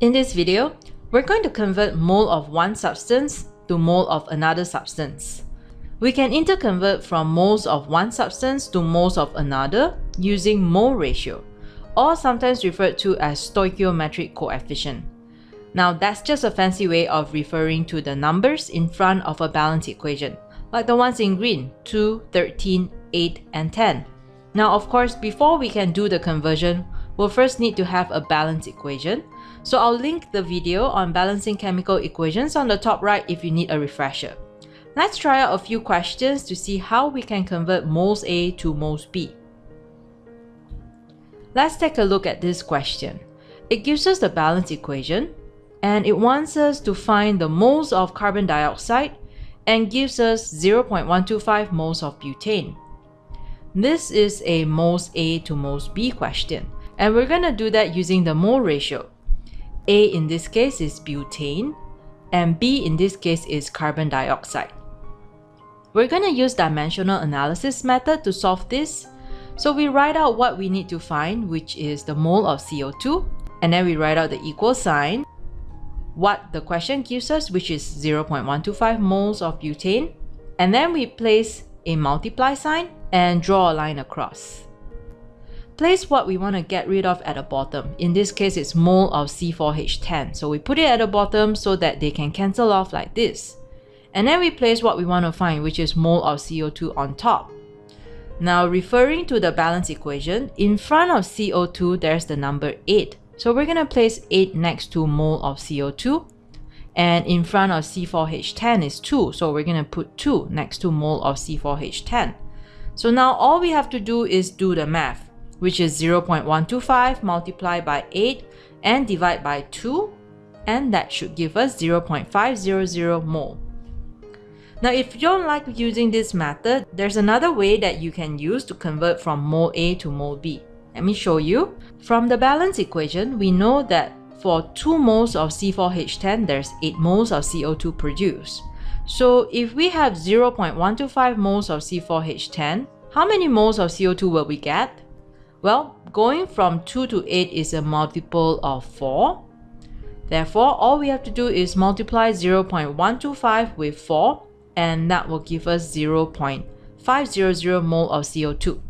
In this video, we're going to convert mole of one substance to mole of another substance. We can interconvert from moles of one substance to moles of another using mole ratio, or sometimes referred to as stoichiometric coefficient. Now that's just a fancy way of referring to the numbers in front of a balance equation, like the ones in green, 2, 13, 8, and 10. Now of course, before we can do the conversion, we'll first need to have a balance equation. So I'll link the video on balancing chemical equations on the top right if you need a refresher. Let's try out a few questions to see how we can convert moles A to moles B. Let's take a look at this question. It gives us the balance equation, and it wants us to find the moles of carbon dioxide and gives us 0.125 moles of butane. This is a moles A to moles B question, and we're going to do that using the mole ratio. A in this case is butane, and B in this case is carbon dioxide. We're going to use dimensional analysis method to solve this. So we write out what we need to find, which is the mole of CO2, and then we write out the equal sign, what the question gives us, which is 0.125 moles of butane, and then we place a multiply sign and draw a line across. Place what we want to get rid of at the bottom. In this case, it's mole of C4H10. So we put it at the bottom so that they can cancel off like this. And then we place what we want to find, which is mole of CO2 on top. Now, referring to the balance equation, in front of CO2, there's the number 8. So we're going to place 8 next to mole of CO2. And in front of C4H10 is 2. So we're going to put 2 next to mole of C4H10. So now all we have to do is do the math, which is 0.125 multiplied by 8 and divide by 2, and that should give us 0.500 mole. Now if you don't like using this method, there's another way that you can use to convert from mole A to mole B. Let me show you. From the balance equation, we know that for 2 moles of C4H10, there's 8 moles of CO2 produced. So if we have 0.125 moles of C4H10, how many moles of CO2 will we get? Well, going from 2 to 8 is a multiple of 4. Therefore, all we have to do is multiply 0.125 with 4, and that will give us 0.500 mole of CO2.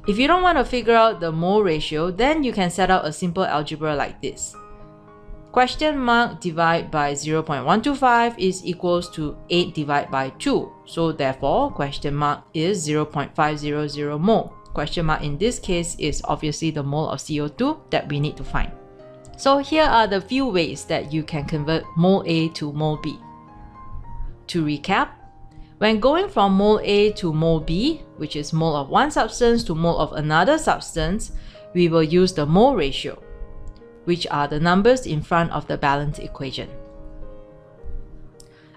If you don't want to figure out the mole ratio, then you can set out a simple algebra like this. Question mark divided by 0.125 is equals to 8 divided by 2. So therefore, question mark is 0.500 mole. Question mark in this case is obviously the mole of CO2 that we need to find. So here are the few ways that you can convert mole A to mole B. To recap, when going from mole A to mole B, which is mole of one substance to mole of another substance, we will use the mole ratio, which are the numbers in front of the balance equation.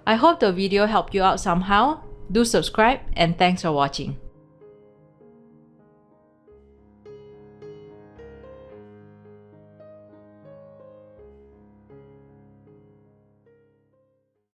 I hope the video helped you out somehow. Do subscribe, and thanks for watching.